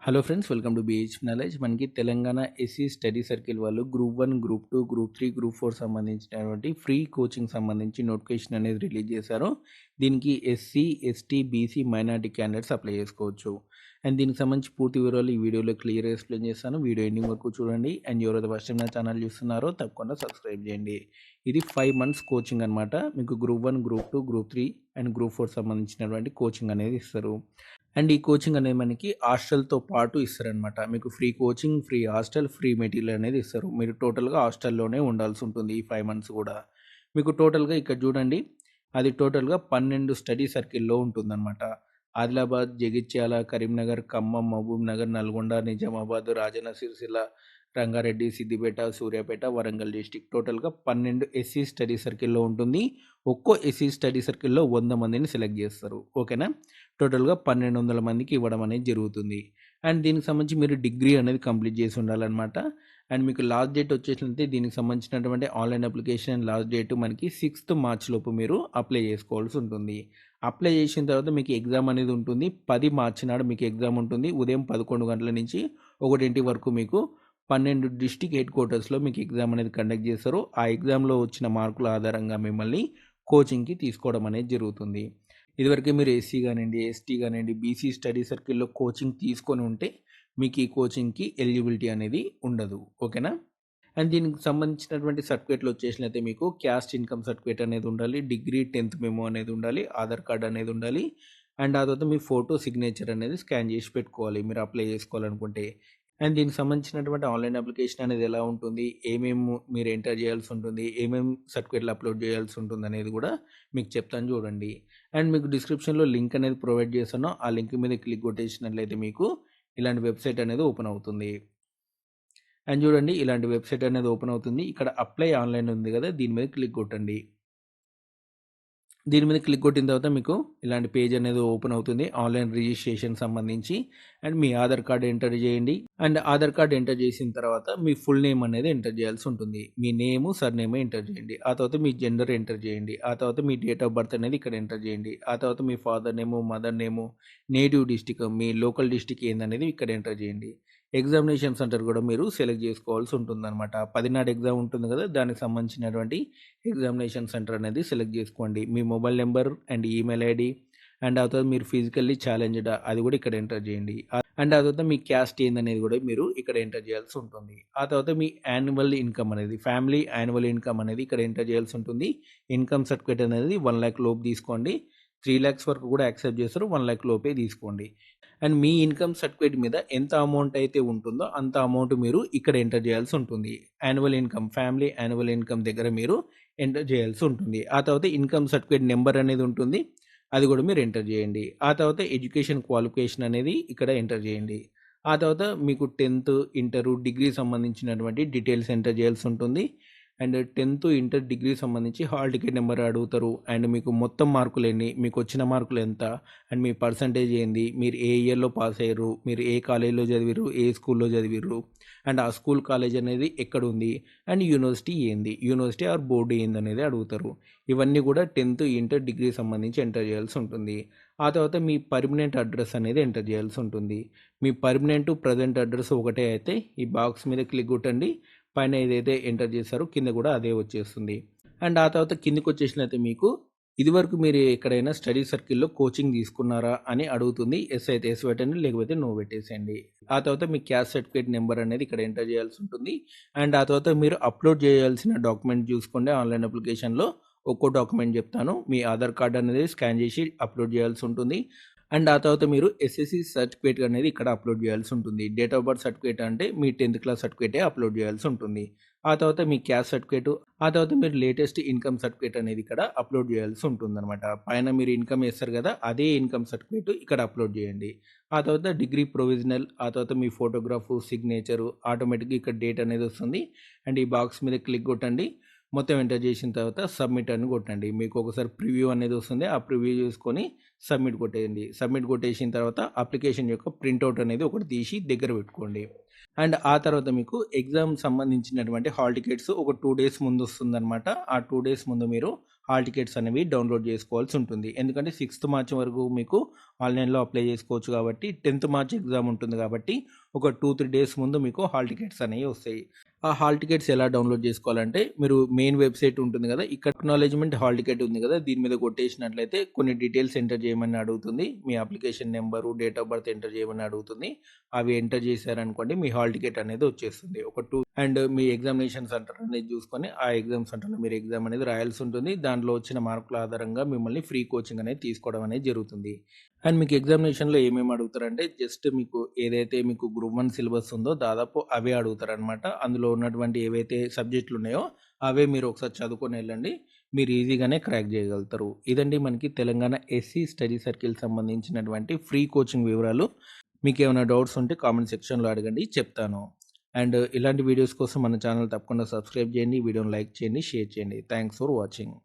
Hello friends, welcome to BH knowledge. మనకి Telangana SC study circle వాళ్ళు group 1, group 2, group 3, group 4 సంబంధించినటువంటి free coaching సంబంధించి notification అనేది release చేశారు. దీనికి SC, ST, BC, minority candidates apply చేసుకోవచ్చు. అండ్ దీనికి సంబంధించి పూర్తి వివరాలు ఈ వీడియోలో క్లియర్గా ఎక్స్ప్లెయిన్ చేస్తాను. వీడియో ఎండింగ్ వరకు చూడండి. అండ్ ఎవరైతే ఫస్ట్ టైం నా ఛానల్ చూస్తున్నారో తప్పకుండా సబ్స్క్రైబ్ చేయండి. ఇది 5 months కోచింగ్ అనమాట. మీకు group 1, group 2, group 3 and group 4 సంబంధించినటువంటి కోచింగ్ అనేది ఇస్తారు. అండ్ ఈ కోచింగ్ అనేది మనకి హాస్టల్తో పాటు ఇస్తారనమాట. మీకు free coaching, free hostel, free material అనేది ఇస్తారు. మీరు టోటల్గా హాస్టల్లోనే ఉండాల్సి ఉంటుంది ఈ 5 months కూడా. మీకు టోటల్గా ఇక్కడ చూడండి, అది టోటల్గా 12 స్టడీ సర్కిల్లో ఉంటుందన్నమాట. ఆదిలాబాద్, జగిత్యాల, కరీంనగర్, ఖమ్మం, మహబూబ్ నగర్, నల్గొండ, నిజామాబాద్, రాజన్న సిరిసిల్ల, రంగారెడ్డి, సిద్దిపేట, సూర్యాపేట, వరంగల్ డిస్టిక్ టోటల్గా 12 ఎస్సీ స్టడీ సర్కిల్లో ఉంటుంది. ఒక్కో ఎస్సీ స్టడీ సర్కిల్లో 100 మందిని సెలెక్ట్ చేస్తారు. ఓకేనా? టోటల్గా 1200 మందికి ఇవ్వడం అనేది జరుగుతుంది. అండ్ దీనికి సంబంధించి మీరు డిగ్రీ అనేది కంప్లీట్ చేసి ఉండాలన్నమాట. అండ్ మీకు లాస్ట్ డేట్ వచ్చేసినట్లయితే దీనికి సంబంధించినటువంటి ఆన్లైన్ అప్లికేషన్ లాస్ట్ డేట్ మనకి 6th March లోపు మీరు అప్లై చేసుకోవాల్సి ఉంటుంది. అప్లై చేసిన తర్వాత మీకు ఎగ్జామ్ అనేది ఉంటుంది. 10 March నాడు మీకు ఎగ్జామ్ ఉంటుంది. ఉదయం 11 గంటల నుంచి 1 వరకు మీకు 12 డిస్ట్రిక్ట్ హెడ్ క్వార్టర్స్లో మీకు ఎగ్జామ్ అనేది కండక్ట్ చేస్తారు. ఆ ఎగ్జామ్లో వచ్చిన మార్కుల ఆధారంగా మిమ్మల్ని కోచింగ్కి తీసుకోవడం అనేది జరుగుతుంది. ఇదివరకే మీరు ఎస్సీ కానివ్వండి, ఎస్టీ కానివ్వండి, బీసీ స్టడీ సర్కిల్లో కోచింగ్ తీసుకొని ఉంటే మీకు ఈ కోచింగ్కి ఎలిజిబిలిటీ అనేది ఉండదు. ఓకేనా? అండ్ దీనికి సంబంధించినటువంటి సర్టిఫికేట్లు వచ్చేసినైతే మీకు క్యాస్ట్ ఇన్కమ్ సర్టిఫికేట్ అనేది ఉండాలి, డిగ్రీ 10th మెమో అనేది ఉండాలి, ఆధార్ కార్డ్ అనేది ఉండాలి. అండ్ ఆ తర్వాత మీ ఫోటో సిగ్నేచర్ అనేది స్కాన్ చేసి పెట్టుకోవాలి మీరు అప్లై చేసుకోవాలనుకుంటే. అండ్ దీనికి సంబంధించినటువంటి ఆన్లైన్ అప్లికేషన్ అనేది ఎలా ఉంటుంది, ఏమేమి మీరు ఎంటర్ చేయాల్సి ఉంటుంది, ఏమేమి సర్టిఫికేట్లు అప్లోడ్ చేయాల్సి ఉంటుంది అనేది కూడా మీకు చెప్తాను చూడండి. అండ్ మీకు డిస్క్రిప్షన్లో లింక్ అనేది ప్రొవైడ్ చేస్తాను. ఆ లింక్ మీద క్లిక్ కొట్టేసినట్లయితే మీకు ఇలాంటి వెబ్సైట్ అనేది ఓపెన్ అవుతుంది. అండ్ చూడండి, ఇలాంటి వెబ్సైట్ అనేది ఓపెన్ అవుతుంది. ఇక్కడ అప్లై ఆన్లైన్ ఉంది కదా, దీని మీద క్లిక్ కొట్టండి. దీని మీద క్లిక్ కొట్టిన తర్వాత మీకు ఇలాంటి పేజ్ అనేది ఓపెన్ అవుతుంది. ఆన్లైన్ రిజిస్ట్రేషన్ సంబంధించి and me Aadhaar card enter చేయండి. అండ్ ఆధార్ కార్డ్ ఎంటర్ చేసిన తర్వాత మీ ఫుల్ నేమ్ అనేది ఎంటర్ చేయాల్సి ఉంటుంది. మీ నేము, సర్నేమ్ ఎంటర్ చేయండి. ఆ తర్వాత మీ జెండర్ ఎంటర్ చేయండి. ఆ తర్వాత మీ డేట్ ఆఫ్ బర్త్ అనేది ఇక్కడ ఎంటర్ చేయండి. ఆ తర్వాత మీ father name, mother name, native district, మీ లోకల్ డిస్టిక్ ఏందనేది ఇక్కడ ఎంటర్ చేయండి. ఎగ్జామినేషన్ సెంటర్ కూడా మీరు సెలెక్ట్ చేసుకోవాల్సి ఉంటుందన్నమాట. 10 నాడు ఎగ్జామ్ ఉంటుంది కదా, దానికి సంబంధించినటువంటి ఎగ్జామినేషన్ సెంటర్ అనేది సెలెక్ట్ చేసుకోండి. మీ mobile number and email ID and ఆ తర్వాత మీరు ఫిజికల్లీ ఛాలెంజ్డ్ అది కూడా ఇక్కడ ఎంటర్ చేయండి. అండ్ ఆ తర్వాత మీ క్యాస్ట్ ఏందనేది కూడా మీరు ఇక్కడ ఎంటర్ చేయాల్సి ఉంటుంది. ఆ తర్వాత మీ యాన్యువల్ ఇన్కమ్ అనేది, ఫ్యామిలీ యాన్యువల్ ఇన్కమ్ అనేది ఇక్కడ ఎంటర్ చేయాల్సి ఉంటుంది. ఇన్కమ్ సర్టిఫికేట్ అనేది 1 lakh లోపు తీసుకోండి. 3 lakhs వరకు కూడా యాక్సెప్ట్ చేస్తారు. 1 lakh లోపే తీసుకోండి. అండ్ మీ ఇన్కమ్ సర్టిఫికేట్ మీద ఎంత అమౌంట్ అయితే ఉంటుందో అంత అమౌంట్ మీరు ఇక్కడ ఎంటర్ చేయాల్సి ఉంటుంది. Annual income, family annual income దగ్గర మీరు ఎంటర్ చేయాల్సి ఉంటుంది. ఆ తర్వాత ఇన్కమ్ సర్టిఫికేట్ నెంబర్ అనేది ఉంటుంది. అది కూడా మీరు ఎంటర్ చేయండి. ఆ తర్వాత ఎడ్యుకేషన్ క్వాలిఫికేషన్ అనేది ఇక్కడ ఎంటర్ చేయండి. ఆ తర్వాత మీకు 10th, ఇంటర్, డిగ్రీ సంబంధించినటువంటి డీటెయిల్స్ ఎంటర్ చేయాల్సి ఉంటుంది. అండ్ 10th, ఇంటర్, డిగ్రీ సంబంధించి హాల్ టికెట్ నెంబర్ అడుగుతారు. అండ్ మీకు మొత్తం మార్కులు ఎన్ని, మీకు వచ్చిన మార్కులు ఎంత, అండ్ మీ పర్సంటేజ్ ఏంది, మీరు ఏ ఇయర్లో పాస్ అయ్యారు, మీరు ఏ కాలేజీలో చదివారు, ఏ స్కూల్లో చదివారు, అండ్ ఆ స్కూల్ కాలేజ్ అనేది ఎక్కడ ఉంది, అండ్ యూనివర్సిటీ ఏంది, యూనివర్సిటీ ఆర్ బోర్డు ఏంది అనేది అడుగుతారు. ఇవన్నీ కూడా 10th, ఇంటర్, డిగ్రీ సంబంధించి ఎంటర్ చేయాల్సి ఉంటుంది. ఆ తర్వాత మీ పర్మనెంట్ అడ్రస్ అనేది ఎంటర్ చేయాల్సి ఉంటుంది. మీ పర్మనెంట్ ప్రజెంట్ అడ్రస్ ఒకటే అయితే ఈ బాక్స్ మీద క్లిక్ కొట్టండి. పైన ఏదైతే ఎంటర్ చేశారో కింద కూడా అదే వచ్చేస్తుంది. అండ్ ఆ తర్వాత కిందకి వచ్చేసినైతే మీకు ఇదివరకు మీరు ఎక్కడైనా స్టడీ సర్కిల్లో కోచింగ్ తీసుకున్నారా అని అడుగుతుంది. ఎస్ అయితే ఎస్ పెట్టండి, లేకపోతే నో పెట్టేసేయండి. ఆ తర్వాత మీ క్యాస్ట్ సర్టిఫికేట్ నెంబర్ అనేది ఇక్కడ ఎంటర్ చేయాల్సి ఉంటుంది. అండ్ ఆ తర్వాత మీరు అప్లోడ్ చేయాల్సిన డాక్యుమెంట్ చూసుకోండి. ఆన్లైన్ అప్లికేషన్లో ఒక్కో డాక్యుమెంట్ చెప్తాను. మీ ఆధార్ కార్డ్ అనేది స్కాన్ చేసి అప్లోడ్ చేయాల్సి ఉంటుంది. అండ్ ఆ తర్వాత మీరు ఎస్ఎస్సి సర్టిఫికేట్ అనేది ఇక్కడ అప్లోడ్ చేయాల్సి ఉంటుంది. డేట్ ఆఫ్ బర్త్ సర్టిఫికేట్ అంటే మీ 10th క్లాస్ సర్టిఫికేటే అప్లోడ్ చేయాల్సి ఉంటుంది. ఆ తర్వాత మీ క్యాస్ట్ సర్టిఫికేట్, ఆ తర్వాత మీరు లేటెస్ట్ ఇన్కమ్ సర్టిఫికేట్ అనేది ఇక్కడ అప్లోడ్ చేయాల్సి ఉంటుందన్నమాట. పైన మీరు ఇన్కమ్ వేస్తారు కదా, అదే ఇన్కమ్ సర్టిఫికేట్ ఇక్కడ అప్లోడ్ చేయండి. ఆ తర్వాత డిగ్రీ ప్రొవిజనల్, ఆ తర్వాత మీ ఫోటోగ్రాఫ్, సిగ్నేచరు, ఆటోమేటిక్గా ఇక్కడ డేట్ అనేది వస్తుంది. అండ్ ఈ బాక్స్ మీద క్లిక్ కొట్టండి. మొత్తం ఎంటర్ చేసిన తర్వాత సబ్మిట్ అని కొట్టండి. మీకు ఒకసారి ప్రివ్యూ అనేది వస్తుంది. ఆ ప్రివ్యూ చూసుకొని సబ్మిట్ కొట్టేయండి. సబ్మిట్ కొట్టేసిన తర్వాత అప్లికేషన్ యొక్క ప్రింటౌట్ అనేది ఒకటి తీసి దగ్గర పెట్టుకోండి. అండ్ ఆ తర్వాత మీకు ఎగ్జామ్ సంబంధించినటువంటి హాల్ టికెట్స్ ఒక 2 డేస్ ముందు వస్తుందనమాట. ఆ 2 డేస్ ముందు మీరు హాల్ టికెట్స్ అనేవి డౌన్లోడ్ చేసుకోవాల్సి ఉంటుంది. ఎందుకంటే 6థ్ మార్చ్ వరకు మీకు ఆన్లైన్‌లో అప్లై చేసుకోవచ్చు కాబట్టి 10థ్ మార్చ్ ఎగ్జామ్ ఉంటుంది కాబట్టి ఒక 2, 3 డేస్ ముందు మీకు హాల్ టికెట్స్ అనేవి వస్తాయి. ఆ హాల్ టికెట్స్ ఎలా డౌన్లోడ్ చేసుకోవాలంటే మీరు మెయిన్ వెబ్‌సైట్ ఉంటుంది కదా! ఇక్కడ అక్నాలెడ్జ్‌మెంట్ హాల్ టికెట్ ఉంది కదా! దీని మీద కొట్టేసినట్లయితే కొన్ని డీటెయిల్స్ ఎంటర్ చేయమని అడుగుతుంది. మీ application number, date of birth enter చేయమని అడుగుతుంది. అవి ఎంటర్ చేశారనుకోండి మీ హాల్ టికెట్ అనేది వచ్చేస్తుంది. ఒక 2 అండ్ మీ ఎగ్జామినేషన్ సెంటర్ అనేది చూసుకొని ఆ ఎగ్జామ్ సెంటర్‌లో మీరు ఎగ్జామ్ అనేది రాయాల్సి ఉంటుంది. దాంట్లో వచ్చిన మార్కుల ఆధారంగా మిమ్మల్ని ఫ్రీ కోచింగ్ అనేది తీసుకోవడం అనేది జరుగుతుంది. అండ్ మీకు ఎగ్జామినేషన్‌లో ఏమేమి అడుగుతారంటే జస్ట్ మీకు ఏదైతే మీకు గ్రూప్ 1 సిలబస్ ఉందో దాదాపు అవే అడుగుతారనమాట. అందులో ఉన్నటువంటి ఏవైతే సబ్జెక్టులు ఉన్నాయో అవే మీరు ఒకసారి చదువుకొని వెళ్ళండి. మీరు ఈజీగానే క్రాక్ చేయగలుగుతారు. ఇదండి మనకి తెలంగాణ ఎస్సీ స్టడీ సర్కిల్ సంబంధించినటువంటి ఫ్రీ కోచింగ్ వివరాలు. మీకేమైనా డౌట్స్ ఉంటే కామెంట్ సెక్షన్‌లో అడగండి చెప్తాను. అండ్ ఇలాంటి వీడియోస్ కోసం మన ఛానల్ తప్పకుండా సబ్స్క్రైబ్ చేయండి. వీడియోని లైక్ చేయండి, షేర్ చేయండి. Thanks for watching.